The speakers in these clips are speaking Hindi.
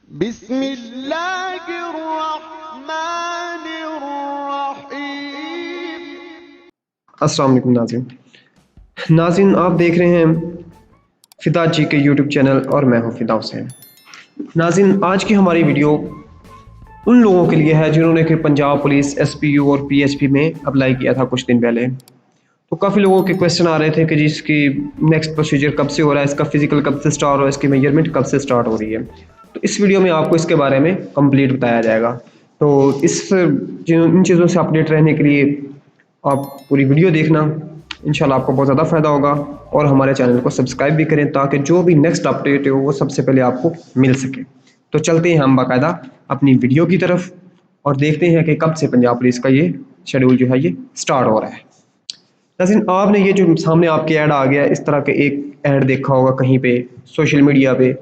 बिस्मिल्लाहिर्रहमानिर्रहीम। अस्सलाम वालेकुम नाज़रीन, आप देख रहे हैं फ़िदा जी के यूट्यूब चैनल और मैं हूं फ़िदा हुसैन। नाज़रीन, आज की हमारी वीडियो उन लोगों के लिए है जिन्होंने कि पंजाब पुलिस एसपीयू और पीएचपी में अप्लाई किया था कुछ दिन पहले। तो काफ़ी लोगों के क्वेश्चन आ रहे थे कि जी इसकी नेक्स्ट प्रोसीजर कब से हो रहा है, इसका फ़िज़िकल कब से स्टार्ट हो रहा है, इसकी मेजरमेंट कब से स्टार्ट हो रही है। तो इस वीडियो में आपको इसके बारे में कंप्लीट बताया जाएगा। तो इन चीज़ों से अपडेट रहने के लिए आप पूरी वीडियो देखना, इंशाल्लाह आपको बहुत ज़्यादा फ़ायदा होगा। और हमारे चैनल को सब्सक्राइब भी करें ताकि जो भी नेक्स्ट अपडेट है वो सबसे पहले आपको मिल सके। तो चलते हैं हम बाकायदा अपनी वीडियो की तरफ और देखते हैं कि कब से पंजाब पुलिस का ये शेड्यूल जो है ये स्टार्ट हो रहा है। लेकिन आपने ये जो सामने आपके ऐड आ गया, इस तरह के एक ऐड देखा होगा कहीं पे सोशल मीडिया पे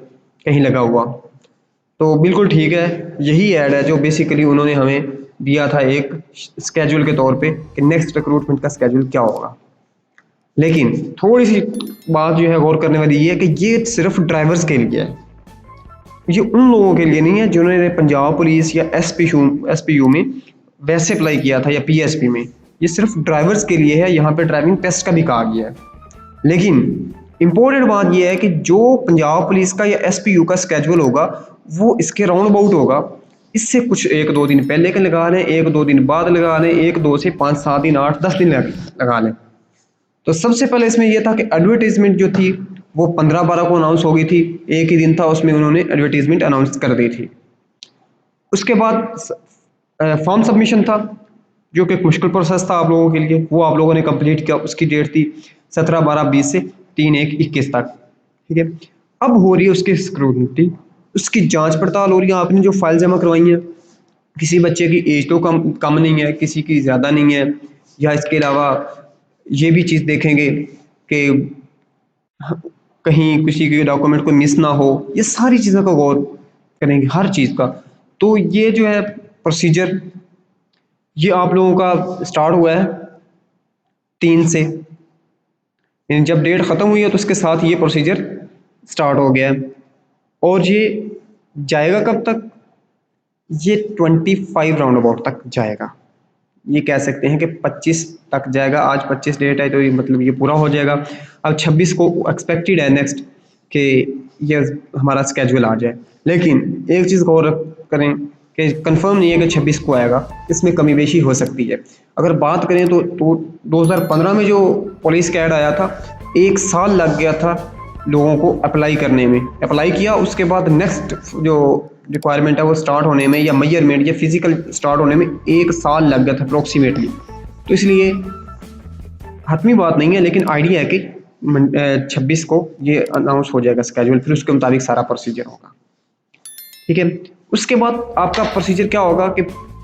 कहीं लगा हुआ, तो बिल्कुल ठीक है, यही ऐड है जो बेसिकली उन्होंने हमें दिया था एक स्केड्यूल के तौर पे कि नेक्स्ट रिक्रूटमेंट का स्केड्यूल क्या होगा। लेकिन थोड़ी सी बात जो है गौर करने वाली ये है कि ये सिर्फ ड्राइवर्स के लिए है, ये उन लोगों के लिए नहीं है जिन्होंने पंजाब पुलिस या एसपीयू में वैसे अप्लाई किया था या पीएसपी में। ये सिर्फ ड्राइवर्स के लिए है, यहाँ पे ड्राइविंग टेस्ट का भी कहा गया है। लेकिन इम्पोर्टेंट बात यह है कि जो पंजाब पुलिस का या एसपीयू का स्केड्यूल होगा वो इसके राउंड अबाउट होगा। इससे कुछ 1-2 दिन पहले के लगा लें, 1-2 दिन बाद लगा लें, 1-2 से 5-7 दिन, 8-10 दिन लगा लें। तो सबसे पहले इसमें यह था कि एडवर्टीजमेंट जो थी वो 15-12 को अनाउंस हो गई थी। एक ही दिन था उसमें उन्होंने एडवर्टीजमेंट अनाउंस कर दी थी। उसके बाद फॉर्म सबमिशन था जो कि मुश्किल प्रोसेस था आप लोगों के लिए, वो आप लोगों ने कंप्लीट किया। उसकी डेट थी 17/12/20 से 3/1/21 तक। ठीक है, अब हो रही है उसकी स्क्रूटनी, उसकी जांच पड़ताल हो रही है। आपने जो फाइल जमा करवाई है, किसी बच्चे की एज तो कम नहीं है, किसी की ज़्यादा नहीं है, या इसके अलावा ये भी चीज़ देखेंगे कि कहीं किसी के डॉक्यूमेंट को मिस ना हो। ये सारी चीज़ों का गौर करेंगे, हर चीज़ का। तो ये जो है प्रोसीजर ये आप लोगों का स्टार्ट हुआ है 3 से, यानी जब डेट ख़त्म हुई है तो उसके साथ ये प्रोसीजर स्टार्ट हो गया है। और ये जाएगा कब तक? ये 25 राउंड अबाउट तक जाएगा। ये कह सकते हैं कि 25 तक जाएगा। आज 25 डेट है तो ये मतलब ये पूरा हो जाएगा। अब 26 को एक्सपेक्टेड है नेक्स्ट कि ये हमारा स्केड्यूल आ जाए। लेकिन एक चीज़ गौर करें कि कंफर्म नहीं है कि 26 को आएगा, इसमें कमी बेशी हो सकती है। अगर बात करें तो 2015 में जो पुलिस का ऐड आया था, 1 साल लग गया था लोगों को अप्लाई करने में। अप्लाई किया, उसके बाद नेक्स्ट जो रिक्वायरमेंट है वो स्टार्ट होने में या मेजरमेंट या फिजिकल स्टार्ट होने में 1 साल लग गया था अप्रोक्सीमेटली। तो इसलिए हतमी बात नहीं है, लेकिन आइडिया है कि 26 को ये अनाउंस हो जाएगा स्केड्यूल, फिर उसके मुताबिक सारा प्रोसीजर होगा। ठीक है, उसके बाद आपका प्रोसीजर क्या होगा कि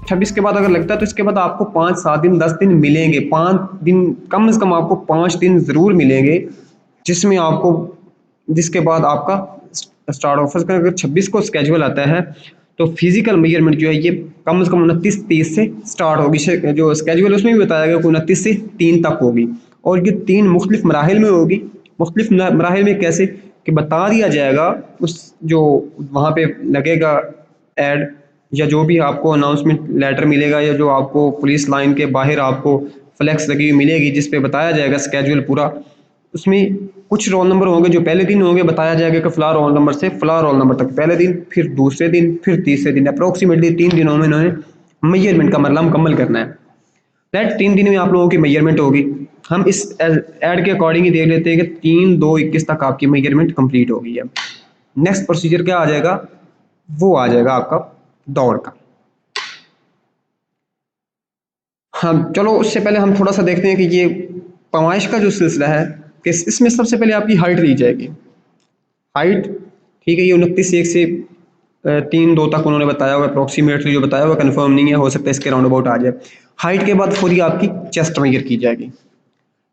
26 के बाद अगर लगता है तो इसके बाद आपको 5-7 दिन 10 दिन मिलेंगे। 5 दिन कम से कम आपको 5 दिन ज़रूर मिलेंगे, जिसमें आपको जिसके बाद आपका स्टार्ट ऑफर का अगर 26 को स्केड्यूल आता है तो फिजिकल मेजरमेंट जो है ये कम से कम 29-30 से स्टार्ट होगी। जो स्केड्यूल उसमें भी बताया गया कि 29 से 3 तक होगी, और ये 3 मुख्तलिफ मराहिल में होगी। मुख्तलिफ मराहिल में कैसे कि बता दिया जाएगा, उस जो वहाँ पे लगेगा ऐड या जो भी आपको अनाउंसमेंट लेटर मिलेगा या जो आपको पुलिस लाइन के बाहर आपको फ्लैक्स लगी हुई मिलेगी जिस पे बताया जाएगा स्केड्यूल पूरा। उसमें कुछ रोल नंबर होंगे जो पहले दिन होंगे, बताया जाएगा कि फ़लाँ रोल नंबर से फ़लाँ रोल नंबर तक पहले दिन, फिर दूसरे दिन, फिर तीसरे दिन। अप्रोक्सीमेटली 3 दिनों में इन्होंने मेजरमेंट का मरला मुकम्मल करना है। दैट 3 दिन में आप लोगों की मेजरमेंट होगी। हम इस ऐड के अकॉर्डिंग ही देख लेते हैं कि 3/2/21 तक आपकी मेजरमेंट कंप्लीट हो गई है। नेक्स्ट प्रोसीजर क्या आ जाएगा? वो आ जाएगा आपका दौड़ का। हाँ, चलो उससे पहले हम थोड़ा सा देखते हैं कि ये पैमाइश का जो सिलसिला है कि इसमें सबसे पहले आपकी हाइट ली जाएगी। हाइट ठीक है, ये 29 से 3-2 तक उन्होंने बताया हुआ, अप्रोक्सीमेटली जो बताया हुआ कंफर्म नहीं है, हो सकता है इसके राउंड अबाउट आ जाए। हाइट के बाद पूरी आपकी चेस्ट मेजर की जाएगी।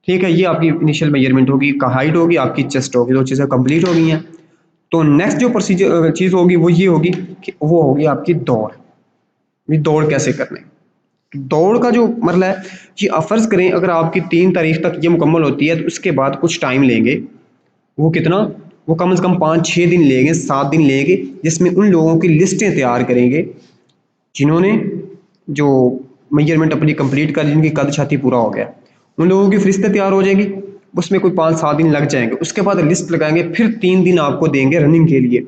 ठीक है, ये आपकी इनिशियल मेजरमेंट होगी, हाइट होगी, आपकी चेस्ट होगी, 2 चीज़ें कंप्लीट हो गई हैं। तो नेक्स्ट जो प्रोसीजर चीज़ होगी वो ये होगी कि वो होगी आपकी दौड़। ये दौड़ कैसे करनी? दौड़ का जो मरला है, ये फ़र्ज़ करें अगर आपकी 3 तारीख तक ये मुकम्मल होती है तो उसके बाद कुछ टाइम लेंगे। वो कितना? वो कम से कम 5-6 दिन लेंगे, 7 दिन लेंगे, जिसमें उन लोगों की लिस्टें तैयार करेंगे जिन्होंने जो मेजरमेंट अपनी कंप्लीट कर, जिनकी कद छाती पूरा हो गया, उन लोगों की फरिश्तें तैयार हो जाएंगी। उसमें कोई 5-7 दिन लग जाएंगे। उसके बाद लिस्ट लगाएंगे, फिर 3 दिन आपको देंगे रनिंग के लिए,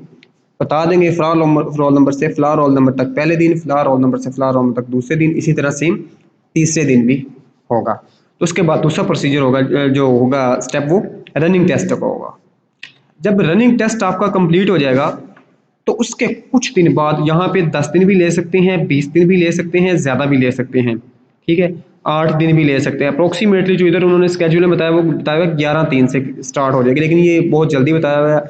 बता देंगे फ़लाँ रोल नंबर से फ़लाँ रोल नंबर तक पहले दिन, फ़लाँ रोल नंबर से फ़लाँ रोल नंबर तक दूसरे दिन, इसी तरह सेम तीसरे दिन भी होगा। तो उसके बाद दूसरा प्रोसीजर होगा, जो होगा स्टेप, वो रनिंग टेस्ट का होगा। जब रनिंग टेस्ट आपका कंप्लीट हो जाएगा तो उसके कुछ दिन बाद, यहाँ पे 10 दिन भी ले सकते हैं, 20 दिन भी ले सकते हैं, ज़्यादा भी ले सकते हैं, ठीक है, 8 दिन भी ले सकते हैं। अप्रोक्सीमेटली जो इधर उन्होंने स्केड्यूल में बताया, वो बताया हुआ 11/3 से स्टार्ट हो जाएगी, लेकिन ये बहुत जल्दी बताया हुआ है।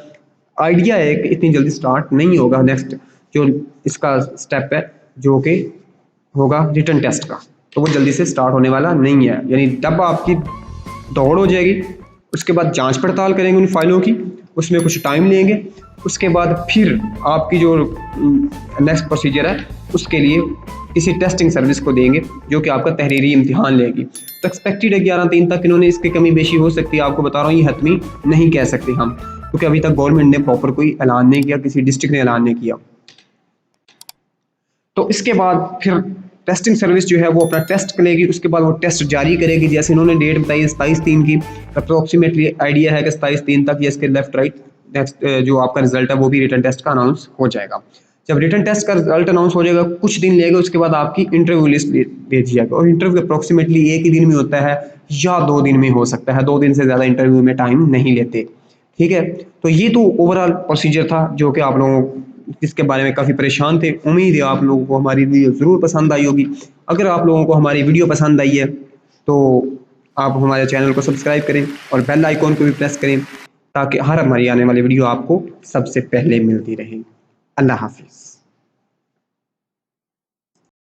आइडिया है कि इतनी जल्दी स्टार्ट नहीं होगा। नेक्स्ट जो इसका स्टेप है, जो कि होगा रिटन टेस्ट का, तो वो जल्दी से स्टार्ट होने वाला नहीं है। यानी जब आपकी दौड़ हो जाएगी, उसके बाद जांच पड़ताल करेंगे उन फाइलों की, उसमें कुछ टाइम लेंगे, उसके बाद फिर आपकी जो नेक्स्ट प्रोसीजर है, उसके लिए किसी टेस्टिंग सर्विस को देंगे, जो कि आपका तहरीरी इम्तिहान लेगी। तो एक्सपेक्टेड है 11/3 तक। इन्होंने इसकी कमी बेशी हो सकती है, आपको बता रहा हूँ, ये हतमी नहीं कह सकते हम, क्योंकि अभी तक गवर्नमेंट ने प्रॉपर कोई ऐलान नहीं किया, किसी डिस्ट्रिक्ट ने ऐलान नहीं किया। तो इसके बाद फिर टेस्टिंग सर्विस जो है वो अपना टेस्ट लेगी, उसके बाद वो टेस्ट जारी करेगी। जैसे इन्होंने डेट बताई 27/3 की, अप्रोक्सीमेटली आइडिया है कि 27/3 तक ये इसके लेफ्ट राइट नेक्स्ट जो आपका रिजल्ट है वो भी रिटन टेस्ट का अनाउंस हो जाएगा। जब रिटन टेस्ट का रिजल्ट अनाउंस हो जाएगा, कुछ दिन लेगा, उसके बाद आपकी इंटरव्यू लिस्ट भेजी जाएगी, और इंटरव्यू अप्रोक्सीमेटली एक ही दिन में होता है या 2 दिन में हो सकता है, 2 दिन से ज़्यादा इंटरव्यू में टाइम नहीं लेते, ठीक है। तो ये तो ओवरऑल प्रोसीजर था, जो कि आप लोगों जिसके बारे में काफ़ी परेशान थे। उम्मीद है आप लोगों को हमारी वीडियो ज़रूर पसंद आई होगी। अगर आप लोगों को हमारी वीडियो पसंद आई है तो आप हमारे चैनल को सब्सक्राइब करें और बेल आइकॉन को भी प्रेस करें, ताकि हर हमारी आने वाली वीडियो आपको सबसे पहले मिलती रहे। अल्लाह हाफिज़।